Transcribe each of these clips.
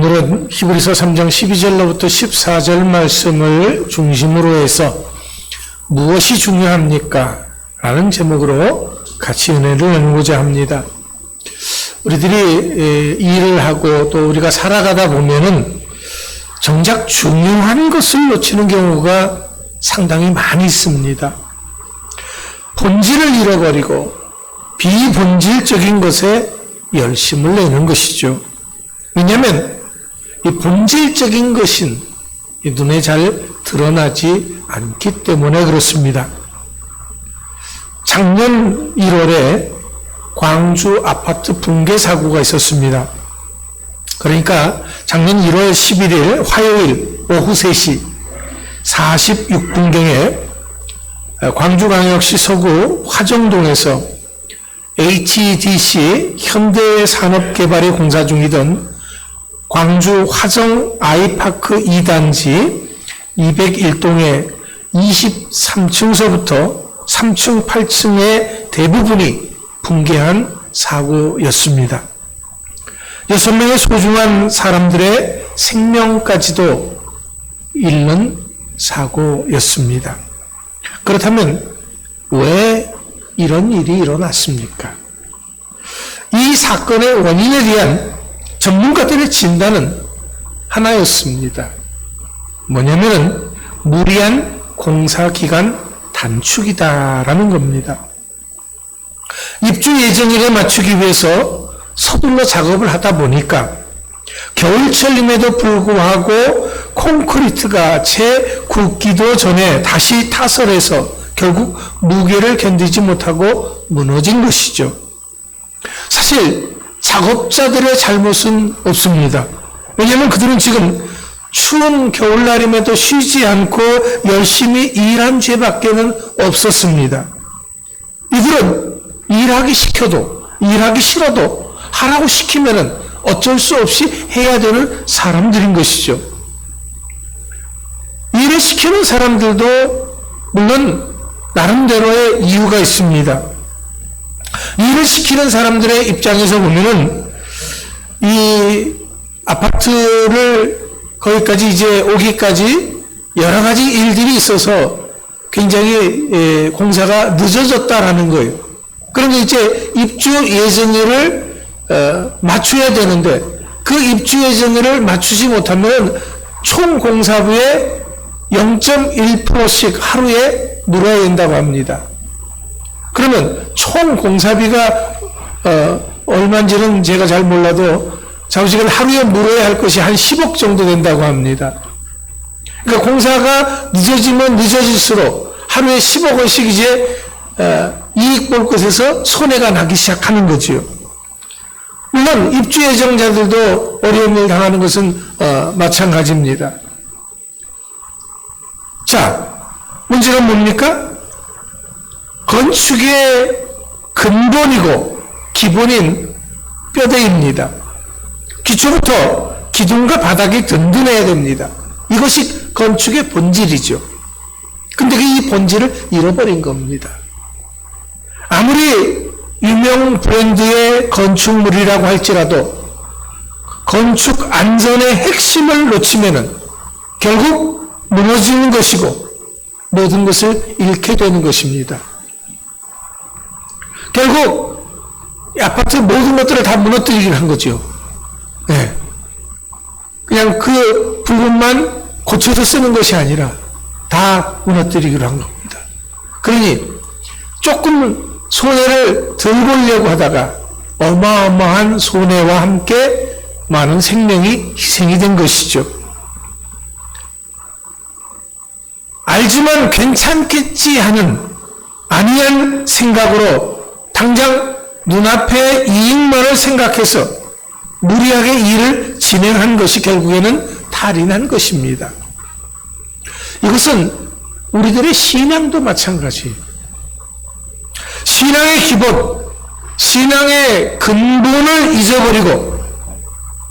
오늘은 히브리서 3장 12절로부터 14절 말씀을 중심으로 해서 무엇이 중요합니까? 라는 제목으로 같이 은혜를 나누고자 합니다. 우리들이 일을 하고 또 우리가 살아가다 보면은 정작 중요한 것을 놓치는 경우가 상당히 많이 있습니다. 본질을 잃어버리고 비본질적인 것에 열심을 내는 것이죠. 왜냐하면 이 본질적인 것은 눈에 잘 드러나지 않기 때문에 그렇습니다. 작년 1월에 광주 아파트 붕괴 사고가 있었습니다. 그러니까 작년 1월 11일 화요일 오후 3시 46분경에 광주광역시 서구 화정동에서 HDC 현대산업개발이 공사 중이던 광주 화정 아이파크 2단지 201동의 23층서부터 3층, 8층의 대부분이 붕괴한 사고였습니다. 6명의 소중한 사람들의 생명까지도 잃는 사고였습니다. 그렇다면 왜 이런 일이 일어났습니까? 이 사건의 원인에 대한 전문가들의 진단은 하나였습니다. 뭐냐면은 무리한 공사기간 단축이다라는 겁니다. 입주 예정일에 맞추기 위해서 서둘러 작업을 하다 보니까 겨울철임에도 불구하고 콘크리트가 채 굳기도 전에 다시 타설해서 결국 무게를 견디지 못하고 무너진 것이죠. 사실 작업자들의 잘못은 없습니다. 왜냐하면 그들은 지금 추운 겨울날임에도 쉬지 않고 열심히 일한 죄밖에는 없었습니다. 이들은 일하기 시켜도 일하기 싫어도 하라고 시키면은 어쩔 수 없이 해야 되는 사람들인 것이죠. 일을 시키는 사람들도 물론 나름대로의 이유가 있습니다. 일을 시키는 사람들의 입장에서 보면은 이 아파트를 거기까지 이제 오기까지 여러 가지 일들이 있어서 굉장히 공사가 늦어졌다라는 거예요. 그런데 이제 입주 예정일을 맞춰야 되는데 그 입주 예정일을 맞추지 못하면 총 공사비의 0.1%씩 하루에 물어야 된다고 합니다. 그러면 총 공사비가 얼마인지는 제가 잘 몰라도 자우지간 하루에 물어야 할 것이 한 10억 정도 된다고 합니다. 그러니까 공사가 늦어지면 늦어질수록 하루에 10억 원씩 이제 이익 볼 것에서 손해가 나기 시작하는 거지요. 물론 입주 예정자들도 어려움을 당하는 것은 마찬가지입니다. 자, 문제가 뭡니까? 건축의 근본이고 기본인 뼈대입니다. 기초부터 기둥과 바닥이 든든해야 됩니다. 이것이 건축의 본질이죠. 근데 이 본질을 잃어버린 겁니다. 아무리 유명 브랜드의 건축물이라고 할지라도 건축 안전의 핵심을 놓치면은 결국 무너지는 것이고 모든 것을 잃게 되는 것입니다. 결국 아파트 모든 것들을 다 무너뜨리기로 한 거죠. 네. 그냥 그 부분만 고쳐서 쓰는 것이 아니라 다 무너뜨리기로 한 겁니다. 그러니 조금 손해를 덜 보려고 하다가 어마어마한 손해와 함께 많은 생명이 희생이 된 것이죠. 알지만 괜찮겠지 하는 안이한 생각으로 당장 눈앞의 이익만을 생각해서 무리하게 일을 진행한 것이 결국에는 탈인한 것입니다. 이것은 우리들의 신앙도 마찬가지예요. 신앙의 기본, 신앙의 근본을 잊어버리고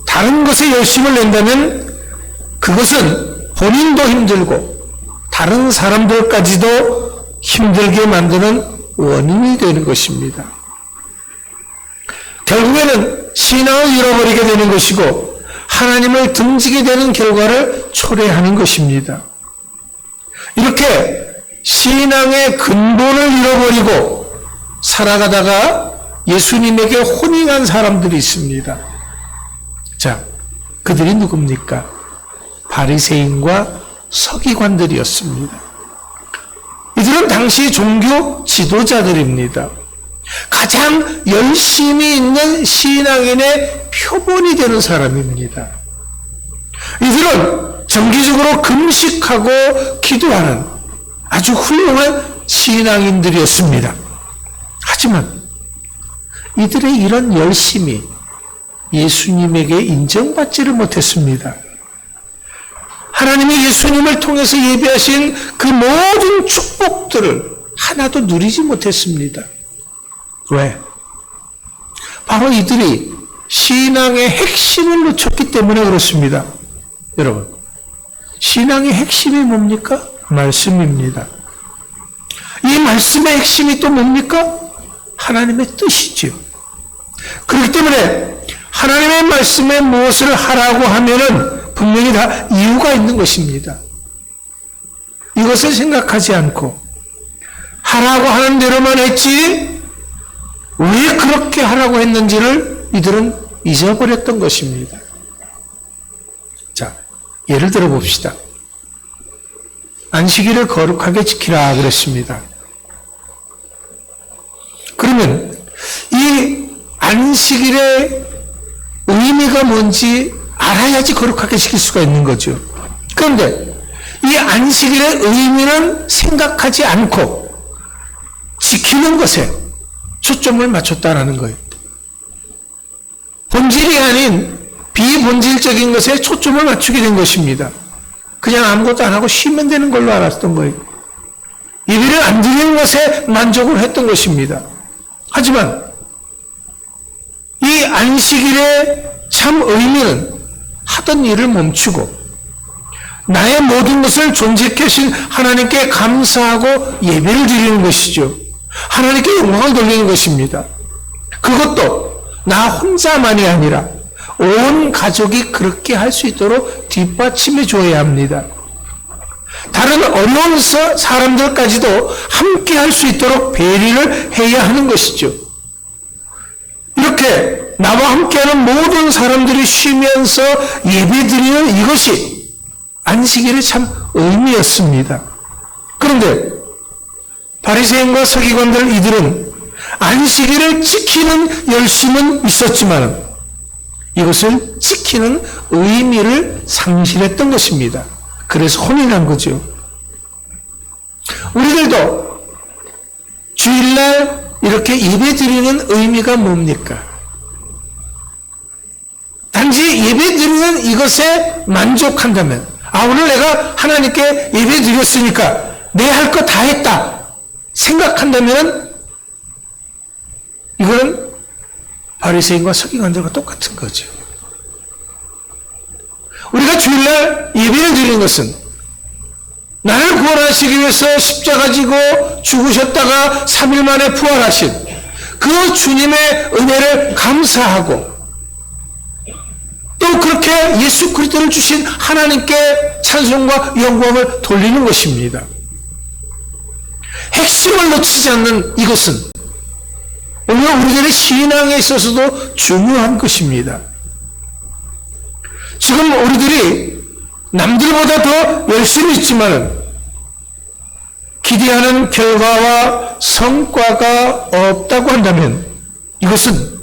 다른 것에 열심을 낸다면 그것은 본인도 힘들고 다른 사람들까지도 힘들게 만드는 원인이 되는 것입니다. 결국에는 신앙을 잃어버리게 되는 것이고 하나님을 등지게 되는 결과를 초래하는 것입니다. 이렇게 신앙의 근본을 잃어버리고 살아가다가 예수님에게 혼인한 사람들이 있습니다. 자, 그들이 누굽니까? 바리새인과 서기관들이었습니다. 이들은 당시 종교 지도자들입니다. 가장 열심히 있는 신앙인의 표본이 되는 사람입니다. 이들은 정기적으로 금식하고 기도하는 아주 훌륭한 신앙인들이었습니다. 하지만 이들의 이런 열심이 예수님에게 인정받지를 못했습니다. 하나님이 예수님을 통해서 예비하신 그 모든 축복들을 하나도 누리지 못했습니다. 왜? 바로 이들이 신앙의 핵심을 놓쳤기 때문에 그렇습니다. 여러분, 신앙의 핵심이 뭡니까? 말씀입니다. 이 말씀의 핵심이 또 뭡니까? 하나님의 뜻이지요. 그렇기 때문에 하나님의 말씀에 무엇을 하라고 하면은 분명히 다 이유가 있는 것입니다. 이것을 생각하지 않고 하라고 하는 대로만 했지 왜 그렇게 하라고 했는지를 이들은 잊어버렸던 것입니다. 자, 예를 들어 봅시다. 안식일을 거룩하게 지키라 그랬습니다. 그러면 이 안식일의 의미가 뭔지 알아야지 거룩하게 지킬 수가 있는 거죠. 그런데 이 안식일의 의미는 생각하지 않고 지키는 것에 초점을 맞췄다라는 거예요. 본질이 아닌 비본질적인 것에 초점을 맞추게 된 것입니다. 그냥 아무것도 안 하고 쉬면 되는 걸로 알았던 거예요. 예배를 안 드리는 것에 만족을 했던 것입니다. 하지만 이 안식일의 참 의미는 하던 일을 멈추고 나의 모든 것을 존재케 하신 하나님께 감사하고 예배를 드리는 것이죠. 하나님께 영광을 돌리는 것입니다. 그것도 나 혼자만이 아니라 온 가족이 그렇게 할 수 있도록 뒷받침해 줘야 합니다. 다른 어려운 사람들까지도 함께 할 수 있도록 배려를 해야 하는 것이죠. 이렇게 나와 함께하는 모든 사람들이 쉬면서 예배드리는 이것이 안식일의 참 의미였습니다. 그런데 바리새인과 서기관들 이들은 안식일을 지키는 열심은 있었지만 이것을 지키는 의미를 상실했던 것입니다. 그래서 혼인한 거죠. 우리들도 주일날 이렇게 예배드리는 의미가 뭡니까? 단지 예배드리는 이것에 만족한다면 오늘 내가 하나님께 예배드렸으니까 내 할 거 다 했다 생각한다면 이거는 바리새인과 서기관들과 똑같은 거죠. 우리가 주일날 예배를 드리는 것은 나를 구원하시기 위해서 십자가 지고 죽으셨다가 3일 만에 부활하신 그 주님의 은혜를 감사하고 또 그렇게 예수 그리스도를 주신 하나님께 찬송과 영광을 돌리는 것입니다. 핵심을 놓치지 않는 이것은 오늘 우리들의 신앙에 있어서도 중요한 것입니다. 지금 우리들이 남들보다 더 열심히 있지만 기대하는 결과와 성과가 없다고 한다면 이것은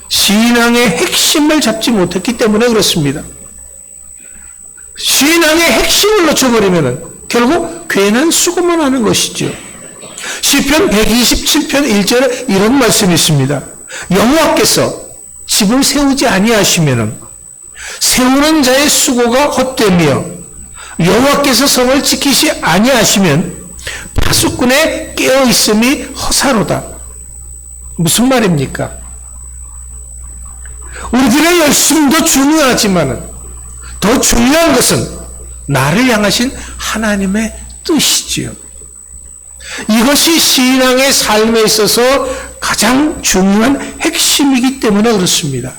신앙의 핵심을 잡지 못했기 때문에 그렇습니다. 신앙의 핵심을 놓쳐버리면 결국 괜한 수고만 하는 것이죠. 시편 127편 1절에 이런 말씀이 있습니다. 여호와께서 집을 세우지 아니하시면은 세우는 자의 수고가 헛되며 여호와께서 성을 지키시 아니하시면 파수꾼의 깨어있음이 허사로다. 무슨 말입니까? 우리들의 열심도 중요하지만 더 중요한 것은 나를 향하신 하나님의 뜻이지요. 이것이 신앙의 삶에 있어서 가장 중요한 핵심이기 때문에 그렇습니다.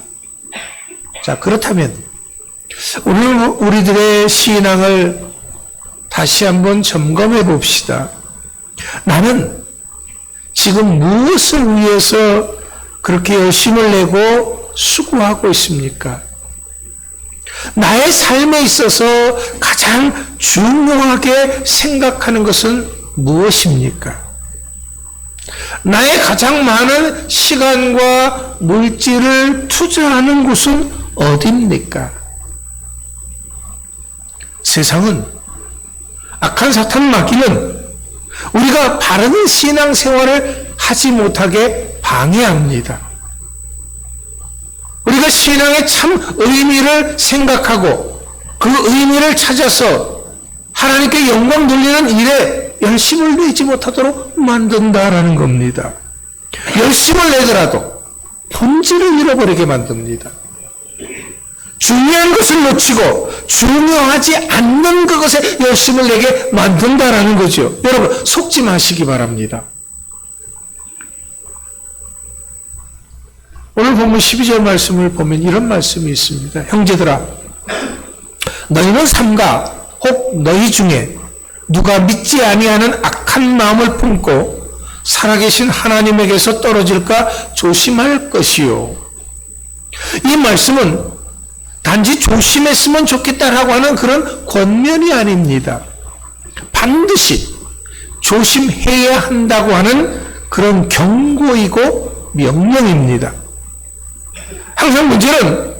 자, 그렇다면 오늘 우리들의 신앙을 다시 한번 점검해 봅시다. 나는 지금 무엇을 위해서 그렇게 열심을 내고 수고하고 있습니까? 나의 삶에 있어서 가장 중요하게 생각하는 것은 무엇입니까? 나의 가장 많은 시간과 물질을 투자하는 곳은 어디입니까? 세상은, 악한 사탄 마귀는 우리가 바른 신앙생활을 하지 못하게 방해합니다. 우리가 신앙의 참 의미를 생각하고 그 의미를 찾아서 하나님께 영광 돌리는 일에 열심을 내지 못하도록 만든다라는 겁니다. 열심을 내더라도 본질을 잃어버리게 만듭니다. 중요한 것을 놓치고 중요하지 않는 그것에 열심을 내게 만든다라는 거죠. 여러분, 속지 마시기 바랍니다. 오늘 본문 12절 말씀을 보면 이런 말씀이 있습니다. 형제들아, 너희는 삼가 혹 너희 중에 누가 믿지 아니하는 악한 마음을 품고 살아계신 하나님에게서 떨어질까 조심할 것이요. 이 말씀은 단지 조심했으면 좋겠다라고 하는 그런 권면이 아닙니다. 반드시 조심해야 한다고 하는 그런 경고이고 명령입니다. 항상 문제는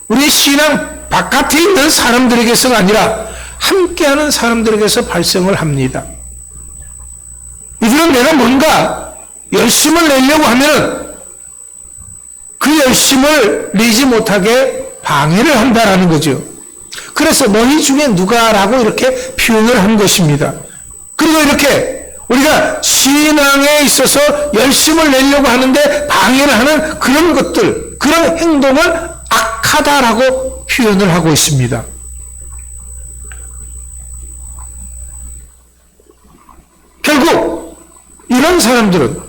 우리 신앙 바깥에 있는 사람들에게서가 아니라 함께하는 사람들에게서 발생을 합니다. 이들은 내가 뭔가 열심을 내려고 하면 그 열심을 내지 못하게 방해를 한다라는 거죠. 그래서 너희 중에 누가라고 이렇게 표현을 한 것입니다. 그리고 이렇게 우리가 신앙에 있어서 열심을 내려고 하는데 방해를 하는 그런 것들, 그런 행동을 악하다라고 표현을 하고 있습니다. 결국 이런 사람들은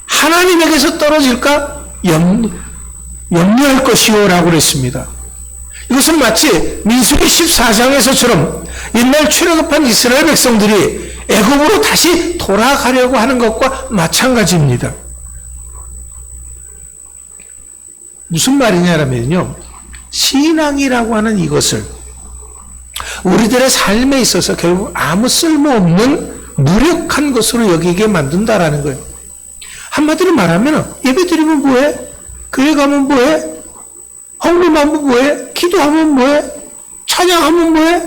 하나님에게서 떨어질까 염려할 것이요 라고 그랬습니다. 이것은 마치 민수기 14장에서처럼 옛날 출애굽한 이스라엘 백성들이 애굽으로 다시 돌아가려고 하는 것과 마찬가지입니다. 무슨 말이냐면요, 신앙이라고 하는 이것을 우리들의 삶에 있어서 결국 아무 쓸모없는 무력한 것으로 여기게 만든다라는 거예요. 한마디로 말하면 예배드리면 뭐해? 교회 가면 뭐해? 헌금하면 뭐해? 기도하면 뭐해? 찬양하면 뭐해?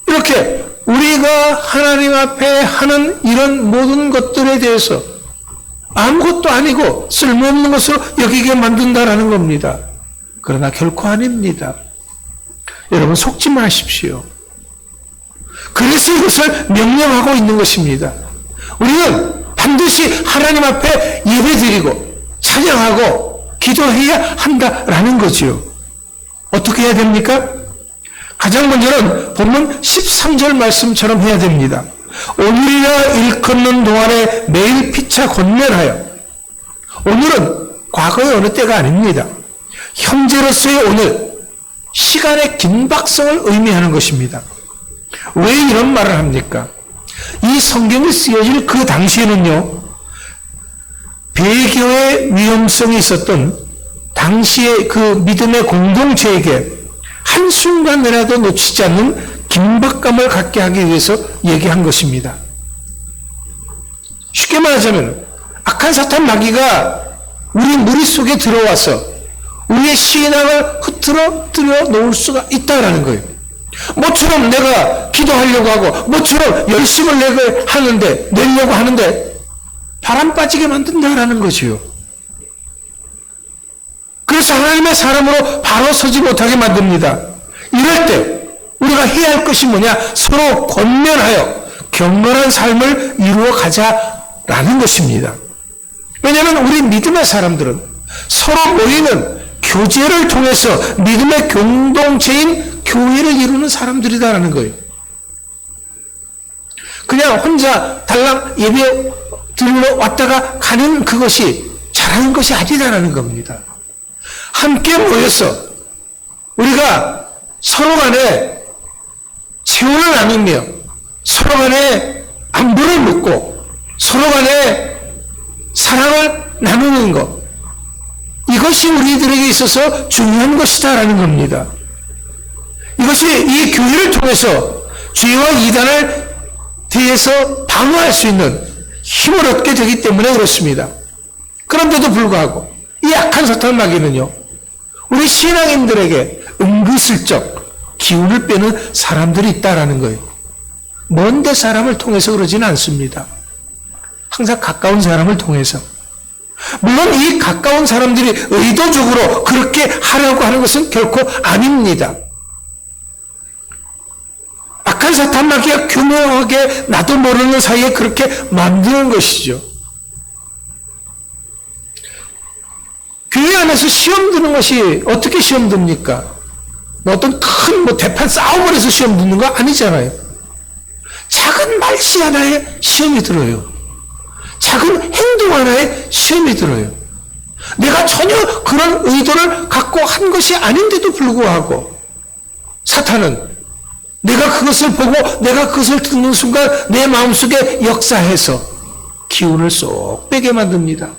이렇게 우리가 하나님 앞에 하는 이런 모든 것들에 대해서 아무것도 아니고 쓸모없는 것으로 여기게 만든다라는 겁니다. 그러나 결코 아닙니다. 여러분, 속지 마십시오. 그래서 이것을 명령하고 있는 것입니다. 우리는 반드시 하나님 앞에 예배드리고 찬양하고 기도해야 한다라는 거지요. 어떻게 해야 됩니까? 가장 먼저는 본문 13절 말씀처럼 해야 됩니다. 오늘이나 일컫는 동안에 매일 피차 권면하여. 오늘은 과거의 어느 때가 아닙니다. 현재로서의 오늘, 시간의 긴박성을 의미하는 것입니다. 왜 이런 말을 합니까? 이 성경이 쓰여질 그 당시에는요, 배교의 위험성이 있었던 당시의 그 믿음의 공동체에게 한순간이라도 놓치지 않는 긴박감을 갖게 하기 위해서 얘기한 것입니다. 쉽게 말하자면 악한 사탄 마귀가 우리 머릿속에 들어와서 우리의 신앙을 흐트러뜨려 놓을 수가 있다라는 거예요. 모처럼 내가 기도하려고 하고 모처럼 열심을 내려고 하는데 바람 빠지게 만든다라는 것이요. 그래서 하나님의 사람으로 바로 서지 못하게 만듭니다. 이럴 때 우리가 해야 할 것이 뭐냐? 서로 권면하여 경건한 삶을 이루어 가자라는 것입니다. 왜냐하면 우리 믿음의 사람들은 서로 모이는 교제를 통해서 믿음의 공동체인 교회를 이루는 사람들이다라는 거예요. 그냥 혼자 달랑 예배 드리러 왔다가 가는 그것이 잘하는 것이 아니다라는 겁니다. 함께 모여서 우리가 서로 간에 체온을 나누며 서로 간에 안부를 묻고 서로 간에 사랑을 나누는 것, 이것이 우리들에게 있어서 중요한 것이다라는 겁니다. 이것이 이 교회를 통해서 죄와 이단을 대해서 방어할 수 있는 힘을 얻게 되기 때문에 그렇습니다. 그런데도 불구하고 이 악한 사탄 마귀는요, 우리 신앙인들에게 은근슬쩍 기운을 빼는 사람들이 있다라는 거예요. 먼데 사람을 통해서 그러지는 않습니다. 항상 가까운 사람을 통해서. 물론 이 가까운 사람들이 의도적으로 그렇게 하려고 하는 것은 결코 아닙니다. 악한 사탄 마귀가 교묘하게 나도 모르는 사이에 그렇게 만드는 것이죠. 교회 안에서 시험 드는 것이 어떻게 시험 듭니까? 어떤 큰 대판 싸움을 해서 시험 듣는 거 아니잖아요. 작은 말씨 하나에 시험이 들어요. 작은 행동 하나에 시험이 들어요. 내가 전혀 그런 의도를 갖고 한 것이 아닌데도 불구하고 사탄은 내가 그것을 보고 내가 그것을 듣는 순간 내 마음속에 역사해서 기운을 쏙 빼게 만듭니다.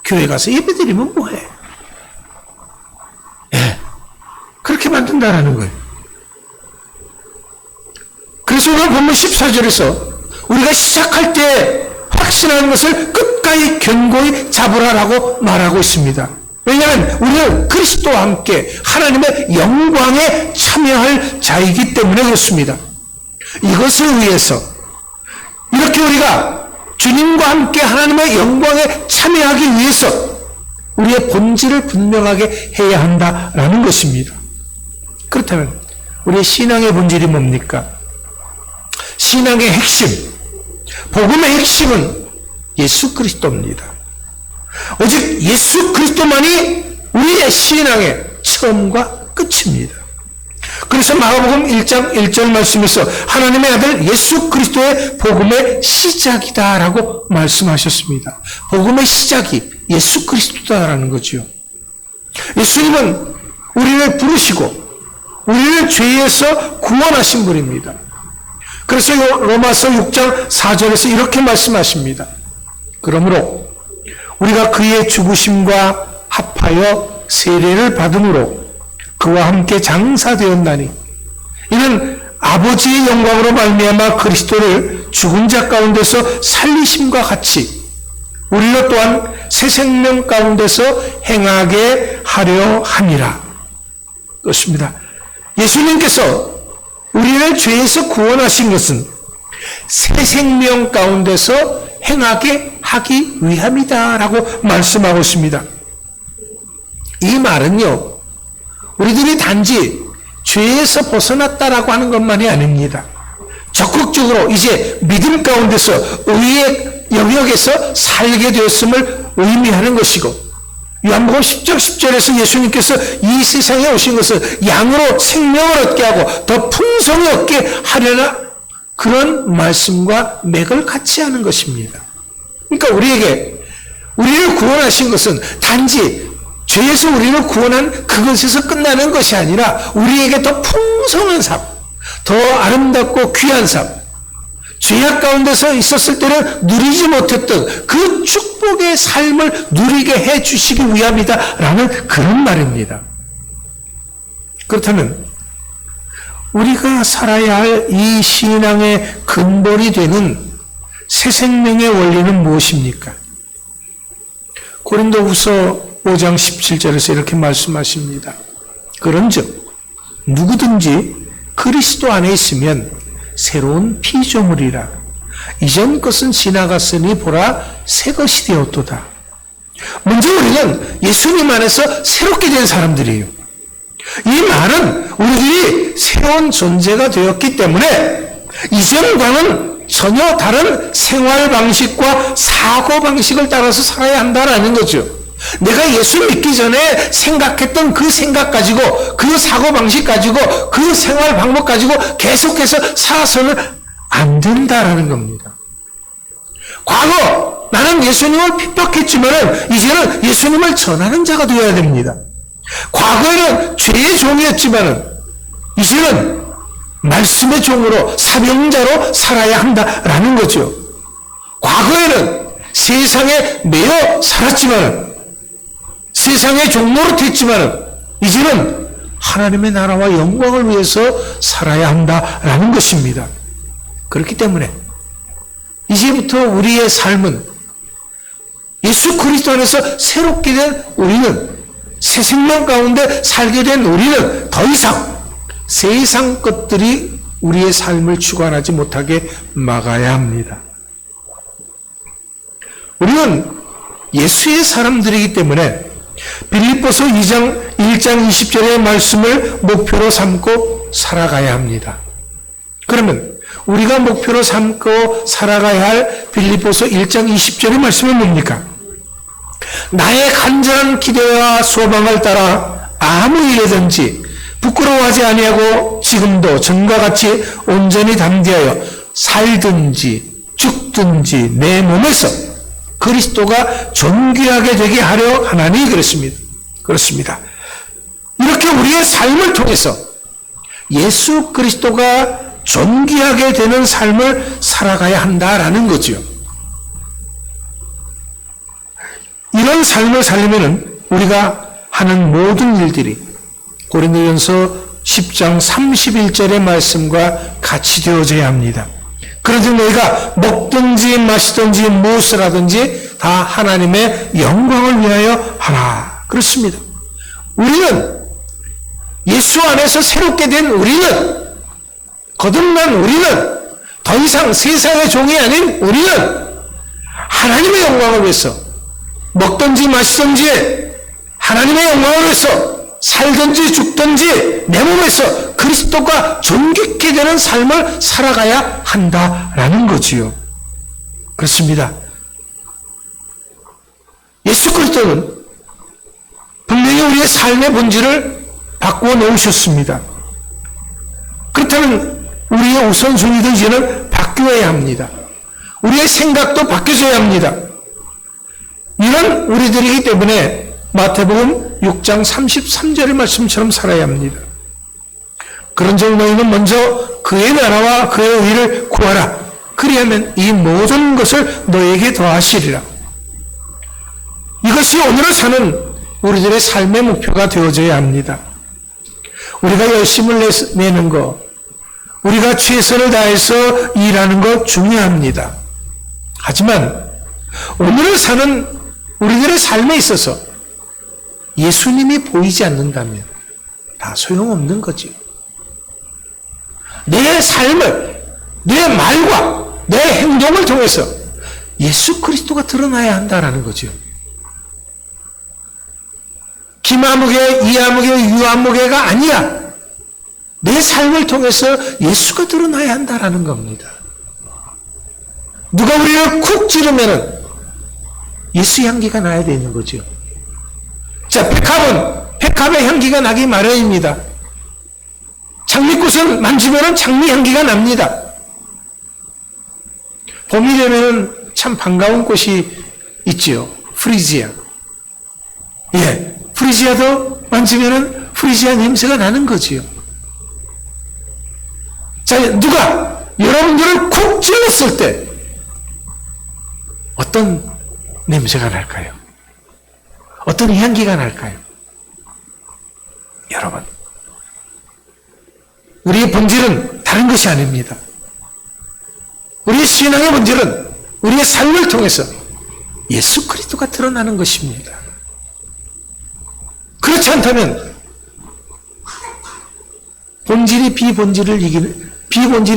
교회 가서 예배드리면 뭐해? 예, 그렇게 만든다라는 거예요. 그래서 오늘 본문 14절에서 우리가 시작할 때 확신하는 것을 끝까지 견고히 잡으라라고 말하고 있습니다. 왜냐하면 우리는 그리스도와 함께 하나님의 영광에 참여할 자이기 때문에 그렇습니다. 이것을 위해서 이렇게 우리가 주님과 함께 하나님의 영광에 참여하기 위해서 우리의 본질을 분명하게 해야 한다라는 것입니다. 그렇다면 우리의 신앙의 본질이 뭡니까? 신앙의 핵심, 복음의 핵심은 예수 그리스도입니다. 오직 예수 그리스도만이 우리의 신앙의 처음과 끝입니다. 그래서 마가복음 1장 1절 말씀에서 하나님의 아들 예수 그리스도의 복음의 시작이다라고 말씀하셨습니다. 복음의 시작이 예수 그리스도다라는 거죠. 예수님은 우리를 부르시고 우리를 죄에서 구원하신 분입니다. 그래서 로마서 6장 4절에서 이렇게 말씀하십니다. 그러므로 우리가 그의 죽으심과 합하여 세례를 받음으로 그와 함께 장사되었나니 이는 아버지의 영광으로 말미암아 그리스도를 죽은 자 가운데서 살리심과 같이 우리로 또한 새 생명 가운데서 행하게 하려 함이라. 그렇습니다. 예수님께서 우리를 죄에서 구원하신 것은 새 생명 가운데서 행하게 하기 위함이다라고 말씀하고 있습니다. 이 말은요, 우리들이 단지 죄에서 벗어났다라고 하는 것만이 아닙니다. 적극적으로 이제 믿음 가운데서 의의 영역에서 살게 되었음을 의미하는 것이고, 요한복음 10장 10절에서 예수님께서 이 세상에 오신 것은 양으로 생명을 얻게 하고 더 풍성히 얻게 하려나 그런 말씀과 맥을 같이 하는 것입니다. 그러니까 우리를 구원하신 것은 단지 죄에서 우리를 구원한 그것에서 끝나는 것이 아니라 우리에게 더 풍성한 삶, 더 아름답고 귀한 삶, 죄악 가운데서 있었을 때는 누리지 못했던 그 축복의 삶을 누리게 해 주시기 위함이다라는 그런 말입니다. 그렇다면 우리가 살아야 할 이 신앙의 근본이 되는 새 생명의 원리는 무엇입니까? 고린도후서 5장 17절에서 이렇게 말씀하십니다. 그런즉 누구든지 그리스도 안에 있으면 새로운 피조물이라. 이전 것은 지나갔으니 보라 새 것이 되었도다. 먼저 우리는 예수님 안에서 새롭게 된 사람들이에요. 이 말은 우리들이 새로운 존재가 되었기 때문에 이전과는 전혀 다른 생활 방식과 사고 방식을 따라서 살아야 한다라는 거죠. 내가 예수 믿기 전에 생각했던 그 생각 가지고 그 사고 방식 가지고 그 생활 방법 가지고 계속해서 살아서는 안 된다라는 겁니다. 과거 나는 예수님을 핍박했지만 이제는 예수님을 전하는 자가 되어야 됩니다. 과거에는 죄의 종이었지만은 이제는 말씀의 종으로 사명자로 살아야 한다라는 거죠. 과거에는 세상에 매여 살았지만은 세상의 종로로 됐지만은 이제는 하나님의 나라와 영광을 위해서 살아야 한다라는 것입니다. 그렇기 때문에 이제부터 우리의 삶은 예수 그리스도 안에서 새롭게 된 우리는, 새 생명 가운데 살게 된 우리는 더 이상 세상 것들이 우리의 삶을 주관하지 못하게 막아야 합니다. 우리는 예수의 사람들이기 때문에 빌립보서 1장 20절의 말씀을 목표로 삼고 살아가야 합니다. 그러면 우리가 목표로 삼고 살아가야 할 빌립보서 1장 20절의 말씀은 뭡니까? 나의 간절한 기대와 소망을 따라 아무 일에든지 부끄러워하지 아니하고 지금도 전과 같이 온전히 담대하여 살든지 죽든지 내 몸에서 그리스도가 존귀하게 되게 하려 하나니 그렇습니다. 이렇게 우리의 삶을 통해서 예수 그리스도가 존귀하게 되는 삶을 살아가야 한다라는 거죠. 이런 삶을 살려면 우리가 하는 모든 일들이 고린도전서 10장 31절의 말씀과 같이 되어져야 합니다. 그러지 너희가 먹든지 마시든지 무엇을 하든지 다 하나님의 영광을 위하여 하라. 그렇습니다. 우리는 예수 안에서 새롭게 된 우리는, 거듭난 우리는, 더 이상 세상의 종이 아닌 우리는 하나님의 영광을 위해서 먹든지 마시든지 하나님의 영광을 위해서 살든지 죽든지 내 몸에서 그리스도가 존귀케 되는 삶을 살아가야 한다라는 거지요. 그렇습니다. 예수 그리스도는 분명히 우리의 삶의 본질을 바꾸어 놓으셨습니다. 그렇다면 우리의 우선순위도 이제는 바뀌어야 합니다. 우리의 생각도 바뀌어져야 합니다. 이런 우리들이기 때문에 마태복음 6장 33절의 말씀처럼 살아야 합니다. 그런즉 너희는 먼저 그의 나라와 그의 의를 구하라. 그리하면 이 모든 것을 너에게 더하시리라. 이것이 오늘을 사는 우리들의 삶의 목표가 되어져야 합니다. 우리가 열심을 내는 것, 우리가 최선을 다해서 일하는 것 중요합니다. 하지만 오늘을 사는 우리들의 삶에 있어서 예수님이 보이지 않는다면 다 소용없는 거지. 내 삶을, 내 말과 내 행동을 통해서 예수 그리스도가 드러나야 한다는 거죠. 김아무개, 이아무개, 유아무개가 아니야. 내 삶을 통해서 예수가 드러나야 한다는 겁니다. 누가 우리를 쿡 찌르면은 예수 향기가 나야 되는 거죠. 자, 백합의 향기가 나기 마련입니다. 장미꽃을 만지면 장미 향기가 납니다. 봄이 되면 참 반가운 꽃이 있지요. 프리지아. 예, 프리지아도 만지면 프리지아 냄새가 나는 거지요. 자, 누가 여러분들을 콕 찔렀을 때 어떤 냄새가 날까요? 어떤 향기가 날까요? 여러분, 우리의 본질은 다른 것이 아닙니다. 우리의 신앙의 본질은 우리의 삶을 통해서 예수 그리스도가 드러나는 것입니다. 그렇지 않다면 비본질이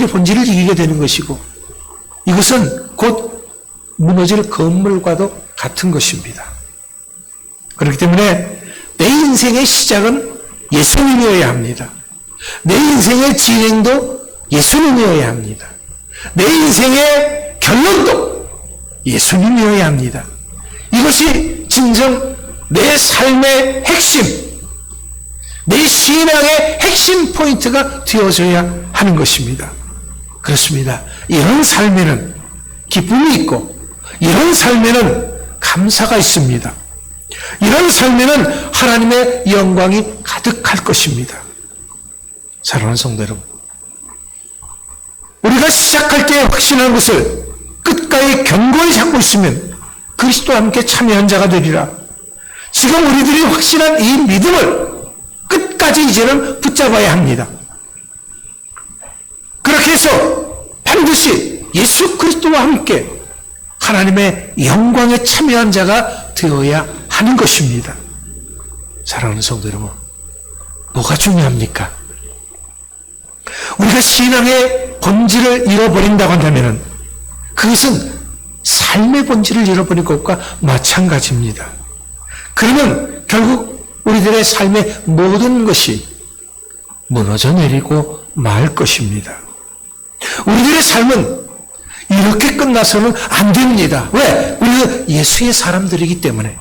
본질을 이기게 되는 것이고, 이것은 곧 무너질 건물과도 같은 것입니다. 그렇기 때문에 내 인생의 시작은 예수님이어야 합니다. 내 인생의 진행도 예수님이어야 합니다. 내 인생의 결론도 예수님이어야 합니다. 이것이 진정 내 삶의 핵심, 내 신앙의 핵심 포인트가 되어져야 하는 것입니다. 그렇습니다. 이런 삶에는 기쁨이 있고, 이런 삶에는 감사가 있습니다. 이런 삶에는 하나님의 영광이 가득할 것입니다. 사랑하는 성도 여러분, 우리가 시작할 때 확신한 것을 끝까지 견고히 잡고 있으면 그리스도와 함께 참여한 자가 되리라. 지금 우리들이 확신한 이 믿음을 끝까지 이제는 붙잡아야 합니다. 그렇게 해서 반드시 예수 그리스도와 함께 하나님의 영광에 참여한 자가 되어야 하는 것입니다. 사랑하는 성도 여러분, 뭐가 중요합니까? 우리가 신앙의 본질을 잃어버린다고 한다면 그것은 삶의 본질을 잃어버린 것과 마찬가지입니다. 그러면 결국 우리들의 삶의 모든 것이 무너져 내리고 말 것입니다. 우리들의 삶은 이렇게 끝나서는 안 됩니다. 왜? 우리는 예수의 사람들이기 때문에.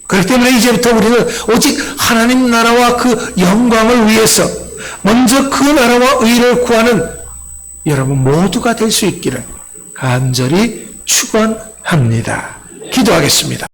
그렇기 때문에 이제부터 우리는 오직 하나님 나라와 그 영광을 위해서 먼저 그 나라와 의를 구하는 여러분 모두가 될 수 있기를 간절히 축원합니다. 기도하겠습니다.